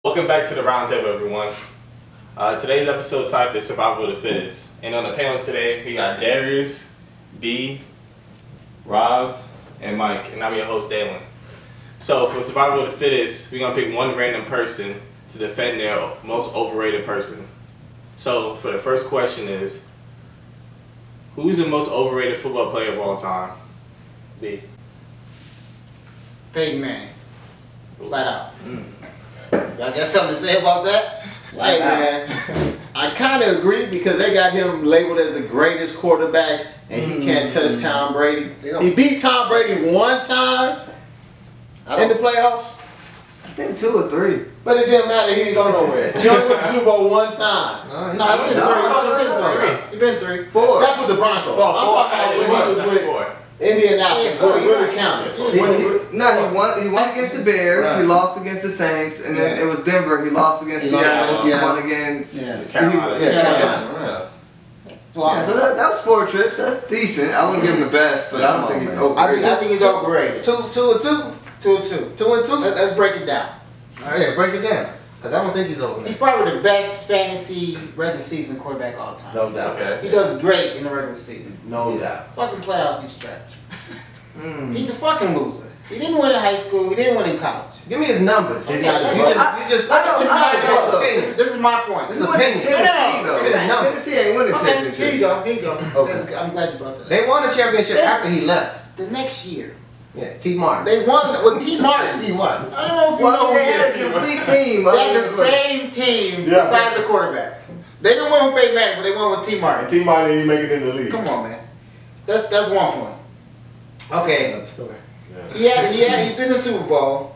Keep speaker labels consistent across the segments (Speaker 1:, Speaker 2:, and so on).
Speaker 1: Welcome back to the roundtable, everyone. Today's episode type is Survival of the Fittest. And on the panel today, we got Darius, B, Rob, and Mike. And I'm your host, Dalen. So for Survival of the Fittest, we're going to pick one random person to defend their most overrated person. So for the first question is, who's the most overrated football player of all time? B.
Speaker 2: Peyton Manning. Flat out. Y'all got something to say about that?
Speaker 3: Hey man, I kind of agree because they got him labeled as the greatest quarterback and he can't touch Tom Brady. He beat Tom Brady one time in the playoffs.
Speaker 4: I think 2 or 3.
Speaker 3: But it didn't matter, he didn't go nowhere. He only went to the Super Bowl one time.
Speaker 2: No, he been 3.
Speaker 4: 4.
Speaker 3: That's with the Broncos. I'm talking about when he was with Indianapolis, where it really counted.
Speaker 4: He won against the Bears,
Speaker 3: Right.
Speaker 4: he lost against the Saints, and then it was Denver, he lost against Seattle, he won against
Speaker 1: Carolina.
Speaker 4: Yeah, so that was 4 trips, that's decent. I wouldn't give him the best, but I don't think he's overrated.
Speaker 2: I think he's overrated.
Speaker 5: 2 and 2.
Speaker 2: 2 and 2.
Speaker 5: 2 and 2.
Speaker 2: Let's break it down.
Speaker 5: All right, break it down. Because I don't think he's overrated.
Speaker 2: He's probably the best fantasy regular season quarterback all time.
Speaker 5: No doubt.
Speaker 1: Okay.
Speaker 2: He does great in the regular season.
Speaker 5: No doubt.
Speaker 2: Fucking playoffs, he's trash. He's a fucking loser. He didn't win in high school. He didn't win in college.
Speaker 5: Give me his numbers.
Speaker 2: Okay,
Speaker 5: This
Speaker 2: This is my point.
Speaker 5: is opinion.
Speaker 4: Tennessee ain't winning
Speaker 2: Okay,
Speaker 4: championship.
Speaker 2: here you go. Here you go.
Speaker 5: Okay.
Speaker 2: I'm glad you brought that up.
Speaker 5: They won a championship after he left.
Speaker 2: The next year,
Speaker 5: Yeah, T. Martin.
Speaker 2: they won with T. Martin.
Speaker 5: T. Martin.
Speaker 2: I don't know if you know
Speaker 4: Well,
Speaker 2: who
Speaker 4: they
Speaker 2: he
Speaker 4: had
Speaker 2: is.
Speaker 4: a complete team.
Speaker 2: They had the same team besides the quarterback. They didn't win with Peyton Manning, but they won with T. Martin.
Speaker 3: T. Martin didn't make it in the league.
Speaker 2: Come on, man. That's one point. Okay.
Speaker 5: Another story.
Speaker 2: He'd been to the Super Bowl,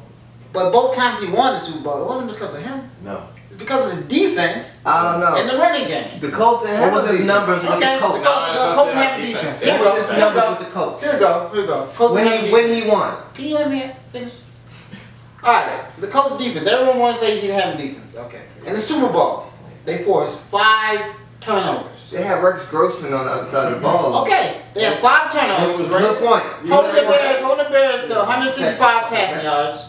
Speaker 2: but both times he won the Super Bowl, it wasn't because of him.
Speaker 5: No.
Speaker 2: It's because of the defense
Speaker 4: I don't know.
Speaker 2: and the running game.
Speaker 4: The Colts didn't
Speaker 5: What
Speaker 4: have
Speaker 5: was his numbers with
Speaker 2: Okay,
Speaker 5: the coach?
Speaker 2: the Colts have a defense. Here we
Speaker 5: What
Speaker 2: go.
Speaker 5: was his
Speaker 2: Here we
Speaker 5: numbers
Speaker 2: go.
Speaker 5: with the coach?
Speaker 2: Here we go. Here we go. Colts have a defense.
Speaker 5: When he won.
Speaker 2: Can you let me finish? Alright, the Colts defense. Everyone wants to say he didn't have a defense. Okay. In the Super Bowl, they forced 5 turnovers.
Speaker 4: They had Rex Grossman on the other side of the ball.
Speaker 2: Okay, they had 5 turnovers.
Speaker 5: Good point.
Speaker 2: Holding the Bears to 165 passing yards,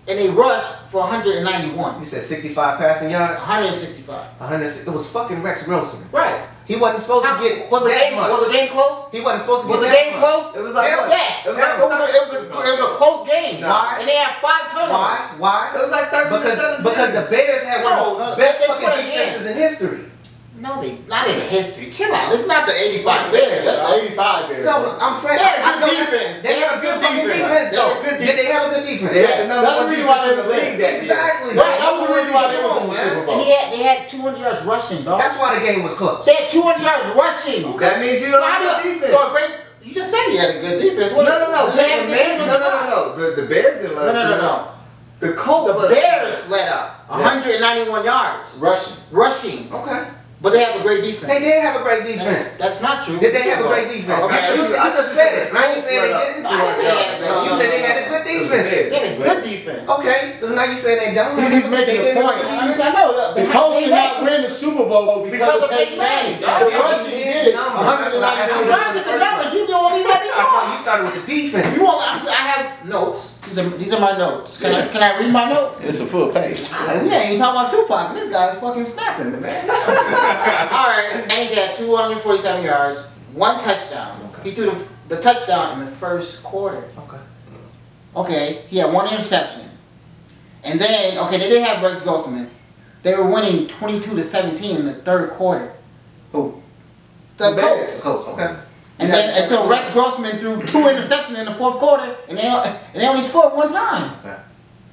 Speaker 2: and they rushed for 191.
Speaker 5: You said 65 passing yards?
Speaker 2: 165.
Speaker 5: 100. It was fucking Rex Grossman.
Speaker 2: Right.
Speaker 5: He wasn't supposed to get
Speaker 2: Was the
Speaker 5: that
Speaker 2: game
Speaker 5: much.
Speaker 2: was the game close?
Speaker 5: He wasn't supposed to get
Speaker 2: Was the
Speaker 5: that
Speaker 2: game
Speaker 5: much.
Speaker 2: close?
Speaker 4: It was like what?
Speaker 2: Yes.
Speaker 4: It was
Speaker 2: It was a close game.
Speaker 5: Why?
Speaker 2: And they had 5 turnovers.
Speaker 5: Why?
Speaker 4: It was like 30-17.
Speaker 5: Because the Bears had one of the best
Speaker 2: they
Speaker 5: fucking
Speaker 2: scored again.
Speaker 5: defenses in history.
Speaker 2: No, not in history. Chill out. It's not the 85 Bears.
Speaker 3: That's 85 Bears.
Speaker 5: No, I'm saying
Speaker 2: They had a
Speaker 5: I know
Speaker 2: good defense.
Speaker 5: They had a good fucking defense.
Speaker 2: They had
Speaker 5: though.
Speaker 2: a good
Speaker 5: Did they have a good defense?
Speaker 4: They had the number
Speaker 3: That's the
Speaker 4: one
Speaker 3: reason why
Speaker 4: defense
Speaker 3: they
Speaker 4: in the
Speaker 3: was
Speaker 4: league that year.
Speaker 5: Exactly.
Speaker 2: Right, that was the reason why they was in the
Speaker 5: man.
Speaker 3: Super Bowl.
Speaker 2: And they had 200 yards rushing, dog.
Speaker 5: That's why the game was close.
Speaker 2: They had 200 yards rushing.
Speaker 4: That means you don't have a defense.
Speaker 2: So you just said he had a good defense.
Speaker 4: No.
Speaker 2: They had a good defense.
Speaker 4: No. The Bears didn't let
Speaker 2: No.
Speaker 4: The Colts.
Speaker 2: The Bears let up 191 yards rushing,
Speaker 5: Okay.
Speaker 2: but they have a great defense.
Speaker 5: They did have a great defense.
Speaker 2: That's not true.
Speaker 5: Did they have a great defense?
Speaker 2: Okay.
Speaker 5: You just said it. I ain't saying they didn't.
Speaker 2: I didn't say they had a great
Speaker 5: You said they had a good defense.
Speaker 2: They had a good defense.
Speaker 5: Okay, so now you say they don't.
Speaker 3: He's making a point.
Speaker 2: I know.
Speaker 3: The Colts did not win the Super Bowl
Speaker 2: because of Peyton Manning.
Speaker 3: The rushing did.
Speaker 2: I'm trying to get the numbers. You don't even let me talk.
Speaker 5: You started with the defense.
Speaker 2: I have notes. These are my notes. Can I read my notes?
Speaker 3: It's a full page.
Speaker 2: We ain't even talking about Tupac. This guy's fucking snapping, man. Alright, and he had 247 yards, 1 touchdown.
Speaker 5: Okay.
Speaker 2: He threw the touchdown in the first quarter. Okay, he had 1 interception. And then, they did have Rex Grossman. They were winning 22-17 in the 3rd quarter.
Speaker 5: Who?
Speaker 2: The Colts.
Speaker 5: Colts, okay.
Speaker 2: And then until Rex Grossman threw 2 interceptions in the 4th quarter, and they only scored 1 time.
Speaker 5: Okay.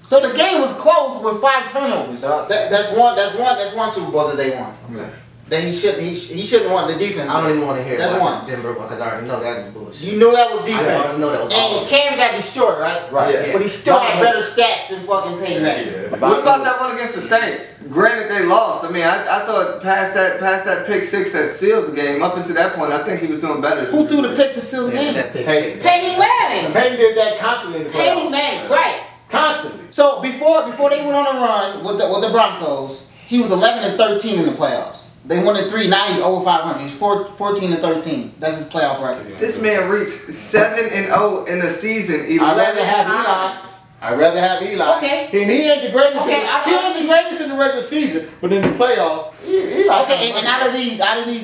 Speaker 2: So the game was close with 5 turnovers, dog. That's one Super Bowl that they won.
Speaker 5: Okay.
Speaker 2: That he shouldn't want the defense.
Speaker 5: I don't even want to hear
Speaker 2: That's
Speaker 5: about
Speaker 2: one.
Speaker 5: the Denver one because I already know that was bullshit.
Speaker 2: You knew that was
Speaker 5: I
Speaker 2: defense.
Speaker 5: already know that was
Speaker 2: And
Speaker 5: awful.
Speaker 2: Cam got destroyed, right?
Speaker 3: Right.
Speaker 5: Yeah.
Speaker 2: But he still had better stats than fucking Peyton Manning.
Speaker 4: What about that one against the Saints? Granted, they lost. I mean, I thought past that pick 6 that sealed the game. Up until that point, I think he was doing better.
Speaker 2: Who threw the pick to seal the game?
Speaker 5: That pick
Speaker 3: Peyton.
Speaker 5: six.
Speaker 2: Peyton Manning.
Speaker 3: Peyton did that constantly in the playoffs.
Speaker 2: Peyton Manning, right?
Speaker 3: Constantly.
Speaker 2: So before they went on a run with the Broncos, he was 11-13 in the playoffs. They won in 3. Now he's over 500. He's 14-13. That's his playoff record.
Speaker 4: This man reached 7-0 in the season. 11
Speaker 3: I'd rather have
Speaker 4: times.
Speaker 3: Eli. I'd rather have Eli.
Speaker 2: Okay.
Speaker 3: And he ain't the greatest.
Speaker 2: Okay,
Speaker 3: He ain't the greatest in the regular season, but in the playoffs, Eli.
Speaker 2: Okay, and out of these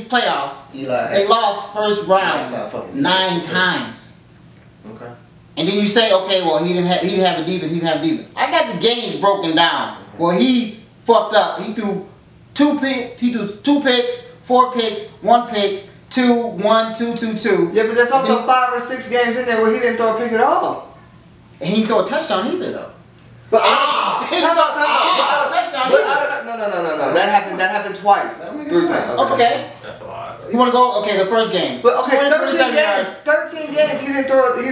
Speaker 2: playoffs,
Speaker 5: Eli.
Speaker 2: they lost first round
Speaker 5: Lights out fucking
Speaker 2: 9
Speaker 5: defense.
Speaker 2: times.
Speaker 5: Okay.
Speaker 2: And then you say, okay, well he didn't have a defense, he didn't have a defense. I got the games broken down. Well, he fucked up. He threw 2 picks. He threw 2 picks, 4 picks, 1 pick, 2, 1, 2, 2, 2.
Speaker 4: Yeah, but there's also 5 or 6 games in there where he didn't throw a pick at all.
Speaker 2: And he didn't throw a touchdown either though.
Speaker 4: But
Speaker 2: He didn't throw a touchdown either.
Speaker 4: No. That happened twice. 3 times.
Speaker 2: Okay.
Speaker 1: That's a lot.
Speaker 2: You want to go? Okay, the first game.
Speaker 4: But okay,
Speaker 2: 27 yards.
Speaker 4: 13 games. He didn't throw an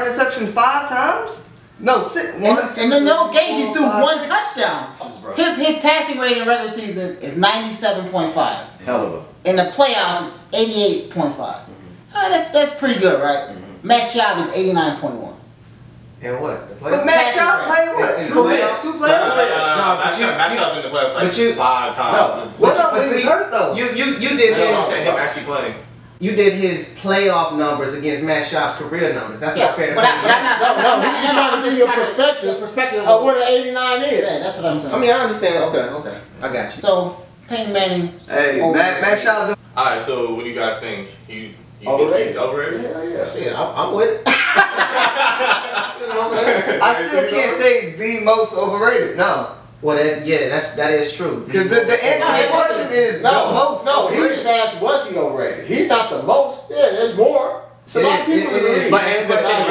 Speaker 4: interception 5 times. No, 6.
Speaker 2: And in those games, he threw 1 touchdown. His passing rate in regular season is 97.5.
Speaker 3: Hell of a.
Speaker 2: In the playoffs, it's 88.5. That's pretty good, right? Matt Schaub is 89.1.
Speaker 5: And what? The
Speaker 4: But Matt Schaub played what?
Speaker 5: In the
Speaker 4: 2
Speaker 5: playoffs?
Speaker 4: playoffs?
Speaker 1: Match up in the playoffs like 5 times.
Speaker 4: Well, no,
Speaker 5: But
Speaker 4: but he's
Speaker 5: see,
Speaker 4: hurt though.
Speaker 5: You did
Speaker 1: I'm saying him
Speaker 5: his
Speaker 1: actually playing.
Speaker 5: you did his playoff numbers against Matt Schaub's career numbers. That's not fair.
Speaker 2: But I'm not.
Speaker 3: He's just trying to give you a perspective of what an 89 is.
Speaker 2: Yeah, that's what I'm saying.
Speaker 5: I mean, I understand. Okay, I got you.
Speaker 2: So Peyton Manning.
Speaker 4: Hey, Matt Schaub.
Speaker 1: Alright, so what do you guys think? You think
Speaker 3: Overrated.
Speaker 1: he's overrated?
Speaker 3: Yeah.
Speaker 5: Shit, I'm with it.
Speaker 4: I still can't say the most overrated. No.
Speaker 5: Well, that is true.
Speaker 4: Because the answer to the question is the most.
Speaker 3: No, he just asked, was he overrated? He's not the most. Yeah, there's more. It's a lot of people in the league.
Speaker 1: But answer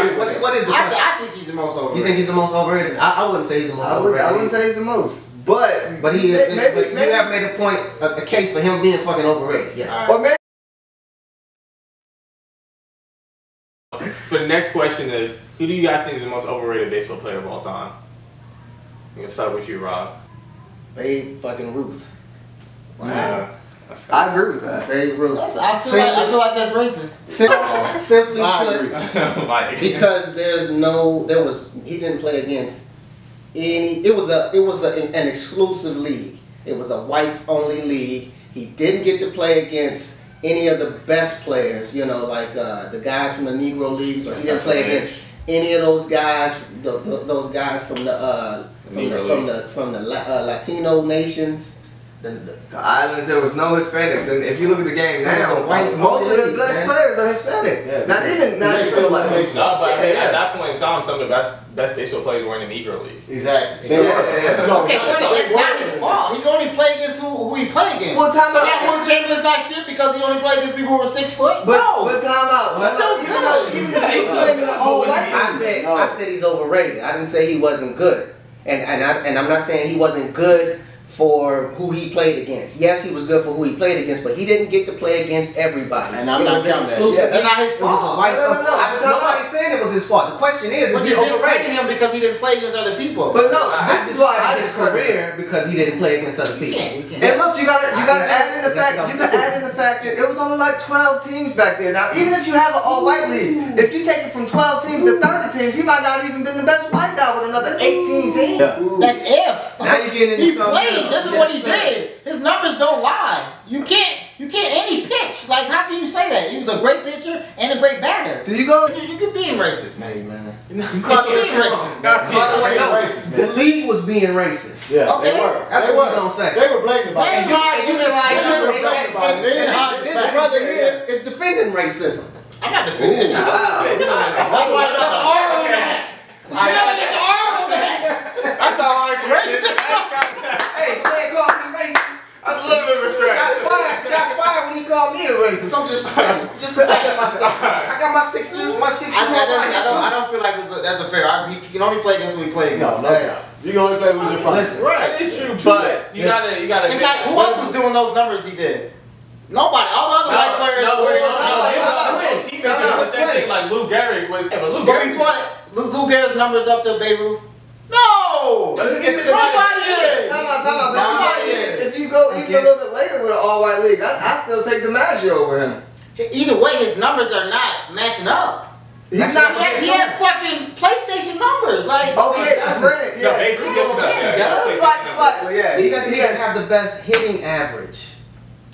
Speaker 1: the question.
Speaker 5: What is the question?
Speaker 2: I think he's the most overrated.
Speaker 5: You think he's the most overrated? I wouldn't say he's the most overrated.
Speaker 4: I wouldn't say he's the most. But
Speaker 5: But he is.
Speaker 4: maybe,
Speaker 5: But you have made a point, a case for him being fucking overrated. Yes.
Speaker 4: Or maybe.
Speaker 1: For the next question is, who do you guys think is the most overrated baseball player of all time? I'm gonna start with you, Rob.
Speaker 5: Babe fucking Ruth.
Speaker 1: Wow.
Speaker 4: I agree with that.
Speaker 5: Babe Ruth.
Speaker 2: I feel like that's racist.
Speaker 5: Simply
Speaker 3: I
Speaker 5: put,
Speaker 3: agree.
Speaker 1: Like,
Speaker 5: because he didn't play against any. It was an exclusive league. It was a whites only league. He didn't get to play against any of the best players, like the guys from the Negro leagues, or he didn't play against any of those guys, those guys from the Latino nations.
Speaker 4: The islands, there was no Hispanics, and if you look at the game now,
Speaker 5: Whites
Speaker 4: most of the
Speaker 5: only,
Speaker 4: best
Speaker 5: man.
Speaker 4: players are Hispanic.
Speaker 3: Yeah.
Speaker 4: Not even black.
Speaker 1: no, but hey,
Speaker 4: Yeah.
Speaker 1: at that point in time, some of the best baseball players were in the Negro League.
Speaker 3: Exactly.
Speaker 4: Yeah.
Speaker 3: No,
Speaker 2: Okay, that's not his fault. He can only play against who he play against.
Speaker 4: Well, time
Speaker 2: so
Speaker 4: out.
Speaker 2: that Will Chamberlain's not shit because he only played against people who were 6 foot?
Speaker 4: But time out.
Speaker 2: Still good.
Speaker 4: Even if he's playing in the old white
Speaker 5: I said he's overrated. I didn't say he wasn't good, and I'm not saying he wasn't good for who he played against. Yes, he was good for who he played against, but he didn't get to play against everybody.
Speaker 3: And I'm
Speaker 5: It
Speaker 3: not
Speaker 5: was an
Speaker 3: counting that
Speaker 5: exclusive-
Speaker 3: shit.
Speaker 2: That's not his
Speaker 5: It was a
Speaker 2: fault.
Speaker 5: white-
Speaker 4: No.
Speaker 5: Nobody's saying it was his fault. The question is
Speaker 2: But
Speaker 5: he
Speaker 2: you're discrediting
Speaker 5: overrated?
Speaker 2: him because he didn't play against other people.
Speaker 4: But no,
Speaker 5: This is why his career because he didn't play against other people.
Speaker 2: You can't.
Speaker 4: And look, you gotta add in the fact that it was only like 12 teams back there. Now, even if you have an all-white league, if you take it from 12 teams to 30 teams, he might not even been the best white guy with another 18 teams.
Speaker 2: That's if.
Speaker 5: Now you're getting into
Speaker 2: He
Speaker 5: something
Speaker 2: played.
Speaker 5: else.
Speaker 2: This is
Speaker 5: Yes,
Speaker 2: what he
Speaker 5: sir.
Speaker 2: did. His numbers don't lie. You can't any pitch. Like, how can you say that? He was a great pitcher and a great batter.
Speaker 4: Do you go?
Speaker 2: You could be racist, man.
Speaker 5: Hey, man.
Speaker 2: You can't be racist.
Speaker 3: By the way, racist,
Speaker 5: The
Speaker 3: man.
Speaker 5: league was being racist.
Speaker 3: Yeah,
Speaker 2: Okay.
Speaker 3: they were.
Speaker 5: That's
Speaker 3: They
Speaker 5: what
Speaker 3: were.
Speaker 5: we gonna say.
Speaker 3: They were blatant about
Speaker 2: Man,
Speaker 3: it.
Speaker 2: you been like,
Speaker 3: They were blatant about it. They didn't hide the
Speaker 5: This
Speaker 3: fact.
Speaker 5: brother here is defending racism.
Speaker 2: I'm not defending that.
Speaker 4: Wow.
Speaker 2: That's why I got the R on that. See how I get the R on that?
Speaker 1: That's how I racist.
Speaker 5: Hey, man called me racist.
Speaker 1: I'm a little bit respect.
Speaker 5: Shots fired when he called me a racist. I'm just protecting myself. I got my 6 years,
Speaker 2: I don't feel like that's a fair. He can only play against who he played against.
Speaker 3: No. You can only play who's in front.
Speaker 5: Listen.
Speaker 2: Right.
Speaker 1: That is true, but you gotta.
Speaker 2: It's not, who else was doing those numbers he did? Nobody. All the other white players were.
Speaker 1: Teammates were the same thing. Like Lou Gehrig was. Yeah, but Lou
Speaker 2: But
Speaker 1: Gehrig.
Speaker 2: before Lou Gehrig's numbers up to Babe Ruth? No!
Speaker 1: Let's get to the
Speaker 2: Nobody is!
Speaker 4: Time out.
Speaker 2: Nobody is!
Speaker 4: If you go even a little bit later with an all-white league, I still take DiMaggio over him.
Speaker 2: Either way, his numbers are not matching up.
Speaker 4: He's not.
Speaker 2: He has fucking PlayStation numbers. Like,
Speaker 4: Okay, granted,
Speaker 1: No, Babe Ruth gets
Speaker 2: Yeah,
Speaker 1: that.
Speaker 4: Slightly, yeah.
Speaker 5: He doesn't have the best hitting average.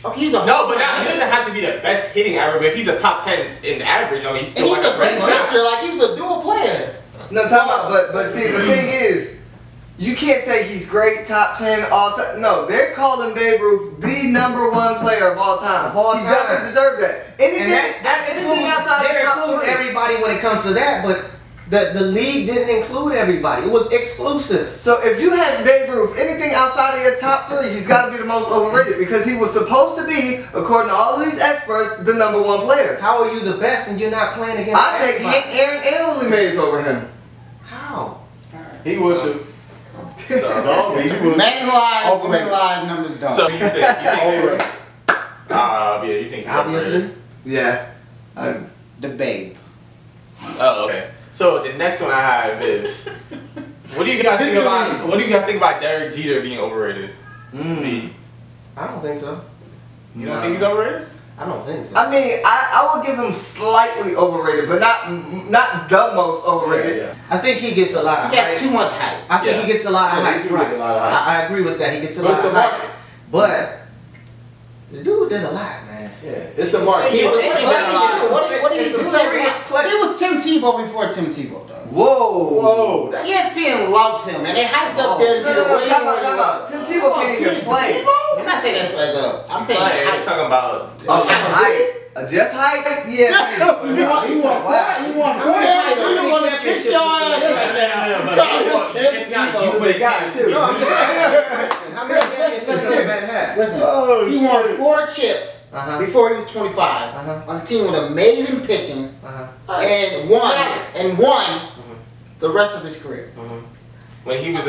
Speaker 2: okay, he's a
Speaker 1: No, but now he doesn't have to be the best hitting average. But if he's a top 10 in average, I mean, he's
Speaker 2: and
Speaker 1: still
Speaker 2: he's
Speaker 1: like
Speaker 2: a
Speaker 1: a
Speaker 2: great
Speaker 1: great player.
Speaker 2: pitcher. Like, he was a dual player.
Speaker 4: No, time out. But see, the thing is, you can't say he's great, top 10, all time. No, they're calling Babe Ruth the #1 player of all time. He doesn't deserve that. Anything outside
Speaker 5: they
Speaker 4: the top
Speaker 5: include
Speaker 4: 3.
Speaker 5: everybody when it comes to that, but the league didn't include everybody. It was exclusive.
Speaker 4: So if you have Babe Ruth, anything outside of your top 3, he's got to be the most overrated because he was supposed to be, according to all of these experts, the #1 player.
Speaker 5: How are you the best and you're not playing against
Speaker 4: I take
Speaker 5: everybody?
Speaker 4: Aaron and Willie Mays over him.
Speaker 5: How?
Speaker 3: He would too.
Speaker 1: So,
Speaker 3: No, he would.
Speaker 2: Man live numbers don't.
Speaker 1: so you think overrated? Yeah, you think
Speaker 5: Obviously.
Speaker 4: Yeah.
Speaker 2: The Babe.
Speaker 1: Oh, okay. So the next one I have is, what do you guys think about Derek Jeter being overrated? Me.
Speaker 5: I don't think so.
Speaker 1: You don't think he's overrated?
Speaker 5: I don't think so.
Speaker 4: I mean, I will give him slightly overrated, but not the most overrated.
Speaker 1: Yeah.
Speaker 5: I think he gets a lot of
Speaker 2: He gets
Speaker 5: hype.
Speaker 2: too much hype.
Speaker 5: I think
Speaker 1: Yeah.
Speaker 5: he gets a lot of
Speaker 3: Yeah,
Speaker 5: hype.
Speaker 3: he do get a lot of hype.
Speaker 5: I agree with that. He gets a
Speaker 3: But
Speaker 5: lot
Speaker 3: it's
Speaker 5: of
Speaker 3: the
Speaker 5: hype.
Speaker 3: market.
Speaker 5: But the dude did a lot, man.
Speaker 3: Yeah, it's the market.
Speaker 5: He was
Speaker 2: What did he
Speaker 5: It's some
Speaker 2: do?
Speaker 5: serious clutch.
Speaker 2: It was Tim Tebow before Tim Tebow, though.
Speaker 4: Whoa.
Speaker 3: Whoa, that's
Speaker 2: ESPN loved him, and they hyped up Derek
Speaker 4: No,
Speaker 2: Jeter
Speaker 4: no,
Speaker 2: way
Speaker 4: time
Speaker 2: more
Speaker 4: out,
Speaker 2: than
Speaker 4: time out.
Speaker 2: what-
Speaker 4: Tim Tebow can't even play.
Speaker 2: I'm not saying that as a. I'm saying
Speaker 1: He's
Speaker 2: hype.
Speaker 1: talking about.
Speaker 4: Oh, height. Just height? Yeah.
Speaker 2: You want
Speaker 4: Wow.
Speaker 2: one title. You want to kick your ass right now. God, Tim
Speaker 1: It's not
Speaker 2: Tebow.
Speaker 1: you, but it's
Speaker 4: got
Speaker 1: him
Speaker 4: it,
Speaker 1: too.
Speaker 4: too.
Speaker 5: No, I'm just asking a question. How many championships does that have?
Speaker 2: Listen,
Speaker 3: Oh,
Speaker 2: he won
Speaker 3: shit.
Speaker 2: 4 chips
Speaker 5: Uh-huh.
Speaker 2: before he was 25
Speaker 5: Uh-huh.
Speaker 2: on a team with amazing pitching
Speaker 5: Uh-huh.
Speaker 2: and won the rest of his career.
Speaker 1: When he was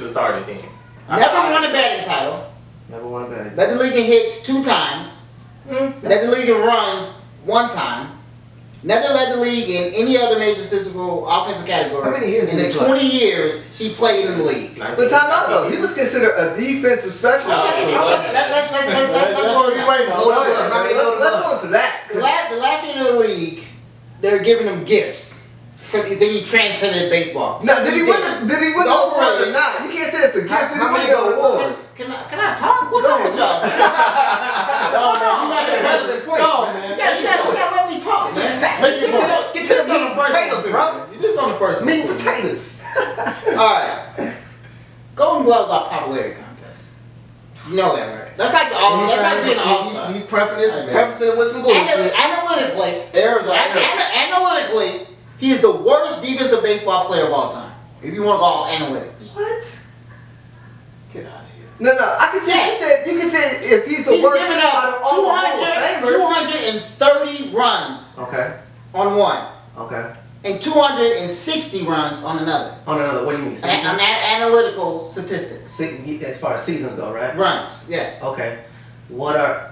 Speaker 1: the starting team.
Speaker 2: Never won a batting title.
Speaker 5: Never won a batting.
Speaker 2: Led the league in hits 2 times. Led the league in runs 1 time. Never led the league in any other major statistical offensive category.
Speaker 5: How many years
Speaker 2: in
Speaker 5: did
Speaker 2: the
Speaker 5: he play?
Speaker 2: 20 years he played in the league.
Speaker 4: But time out though. He was considered a defensive specialist.
Speaker 1: No,
Speaker 2: Let's go
Speaker 3: That's what we waiting on.
Speaker 5: Gold glove. How many gold
Speaker 4: Let's go
Speaker 5: gloves?
Speaker 4: into that.
Speaker 2: The last year in the league, they were giving him gifts. Because then he transcended baseball.
Speaker 4: Now, did he win the award or
Speaker 2: Overrated.
Speaker 4: not? You can't say it's a gift. Did he
Speaker 5: How
Speaker 4: win
Speaker 5: many
Speaker 4: the
Speaker 5: gold
Speaker 4: award?
Speaker 5: gloves?
Speaker 2: Can I talk? What's up with y'all?
Speaker 5: You got your relevant points,
Speaker 2: No,
Speaker 5: man.
Speaker 2: man. You gotta let me talk, man.
Speaker 5: Just
Speaker 2: Get
Speaker 5: get to the meat and potatoes, bro.
Speaker 2: You just on the first one.
Speaker 5: Meat and potatoes.
Speaker 2: Alright. Golden Gloves are popularity contest. You know that, right? That's like the all. That's like being an all-star.
Speaker 5: He's prefacing it with some bullshit.
Speaker 2: Analytically, he is the worst defensive baseball player of all time. If you want to go off analytics.
Speaker 4: What?
Speaker 3: Get out of here.
Speaker 4: No, I can see. You can say if he's the
Speaker 2: He's
Speaker 4: worst
Speaker 2: given
Speaker 4: out
Speaker 2: up
Speaker 4: of all the Hall of Famers.
Speaker 2: 230 runs
Speaker 5: Okay.
Speaker 2: on one.
Speaker 5: Okay.
Speaker 2: And 260 runs on another.
Speaker 5: On another, what do you mean?
Speaker 2: An
Speaker 5: Seasons?
Speaker 2: analytical statistics.
Speaker 5: As far as seasons go, right?
Speaker 2: Runs, yes.
Speaker 5: Okay. What are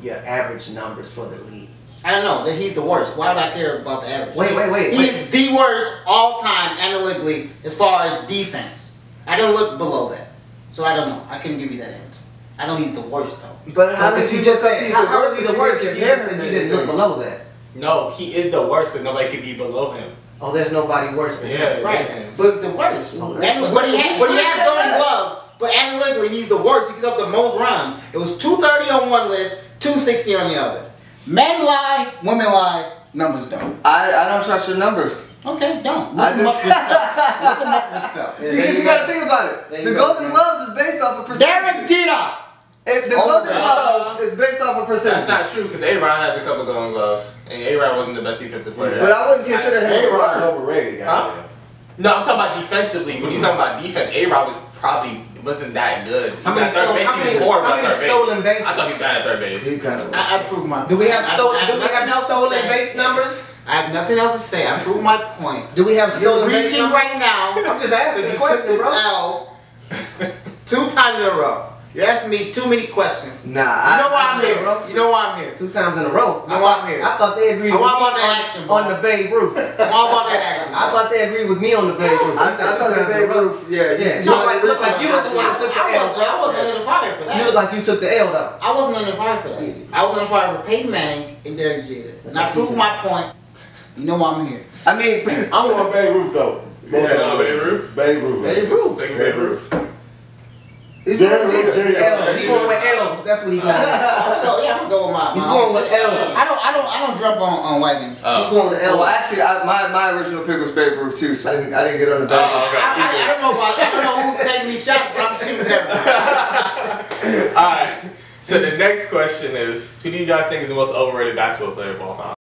Speaker 5: your average numbers for the league?
Speaker 2: I don't know. That he's the worst. Why would I care about the average?
Speaker 5: Wait.
Speaker 2: He is the worst all time analytically as far as defense. I didn't look below that. So I don't know. I couldn't give you that answer. I know he's the worst though.
Speaker 4: But
Speaker 5: How did you just say how is he the worst if you
Speaker 4: if
Speaker 5: just said you didn't look below that?
Speaker 1: No, he is the worst, and nobody could be below him.
Speaker 5: Oh, there's nobody worse than him.
Speaker 1: Yeah,
Speaker 2: Right.
Speaker 1: him.
Speaker 2: But he's the worst.
Speaker 5: Okay.
Speaker 2: But he has Golden Gloves. But analytically, he's the worst. He gives up the most runs. It was 230 on one list, 260 on the other. Men lie, women lie, numbers don't.
Speaker 4: I don't trust your numbers.
Speaker 2: Okay, don't.
Speaker 4: I
Speaker 2: Look them up
Speaker 4: just-
Speaker 2: yourself. Look them up yourself.
Speaker 4: Because you gotta think about
Speaker 5: There
Speaker 4: it.
Speaker 5: you
Speaker 4: The
Speaker 5: go,
Speaker 4: Golden
Speaker 5: man.
Speaker 4: Gloves is based off of percentage.
Speaker 2: Derek Jeter.
Speaker 4: The Golden Gloves is based off of
Speaker 1: That's
Speaker 4: percentage.
Speaker 1: not true because A-Rod has a couple Golden Gloves, and A-Rod wasn't the best defensive player.
Speaker 4: But I wouldn't consider him the
Speaker 3: A-Rod's
Speaker 4: worst.
Speaker 3: overrated, guys.
Speaker 1: No, I'm talking about defensively. When you talking about defense, A-Rod wasn't that good.
Speaker 5: How many
Speaker 1: At third base, he was
Speaker 5: stolen-
Speaker 1: horrible
Speaker 5: how
Speaker 1: at
Speaker 5: many
Speaker 1: third
Speaker 5: stolen
Speaker 1: base.
Speaker 5: bases?
Speaker 1: I thought he was bad at third base.
Speaker 4: He kind of.
Speaker 2: I proved my point.
Speaker 5: Do we have stolen?
Speaker 2: I
Speaker 5: Do we
Speaker 2: nothing
Speaker 5: have
Speaker 2: else to
Speaker 5: stolen
Speaker 2: say.
Speaker 5: base numbers?
Speaker 2: I have nothing else to say. I proved my point.
Speaker 5: Do we have
Speaker 2: You're
Speaker 5: stolen base
Speaker 2: reaching
Speaker 5: numbers?
Speaker 2: right now.
Speaker 5: I'm just asking
Speaker 2: You
Speaker 5: a
Speaker 2: took
Speaker 5: question,
Speaker 2: this
Speaker 5: bro.
Speaker 2: L 2 times in a row. You're asking me too many questions.
Speaker 4: Nah,
Speaker 2: You know why I'm
Speaker 5: I-
Speaker 2: here. You know why I'm here.
Speaker 5: 2 times in a row.
Speaker 2: No, I'm here.
Speaker 5: I thought they agreed
Speaker 2: I'm
Speaker 5: with
Speaker 2: all
Speaker 5: me
Speaker 2: about the action,
Speaker 5: on
Speaker 2: boss.
Speaker 5: the Babe Ruth.
Speaker 2: I'm all about that action.
Speaker 5: I thought they agreed with me on the Babe Ruth.
Speaker 4: I thought the Babe Ruth. Yeah,
Speaker 5: Yeah,
Speaker 2: No,
Speaker 5: look like you was the one that took the L,
Speaker 2: I wasn't
Speaker 5: bro.
Speaker 2: in the fire for that.
Speaker 5: You look like you took the L though.
Speaker 2: I wasn't in the fire for that. I was in the fire for Peyton Manning and Derek Jeter. And I proved my point. You know why I'm here.
Speaker 4: I mean,
Speaker 3: I'm going Babe Ruth though.
Speaker 1: Yeah, Babe Ruth?
Speaker 3: Babe Ruth.
Speaker 5: Babe Ruth.
Speaker 1: Babe Ruth.
Speaker 4: He's going
Speaker 5: L. He going with L's. That's what he going with.
Speaker 2: I'm gonna go with my.
Speaker 5: He's going with L's.
Speaker 2: I don't jump on wagons.
Speaker 5: He's going with L's.
Speaker 4: Well, actually, my original pick was Babe Ruth too, so I didn't get on the back.
Speaker 2: I don't know who's taking these shots, but I'm shooting everybody.
Speaker 1: Alright, so the next question is, who do you guys think is the most overrated basketball player of all time?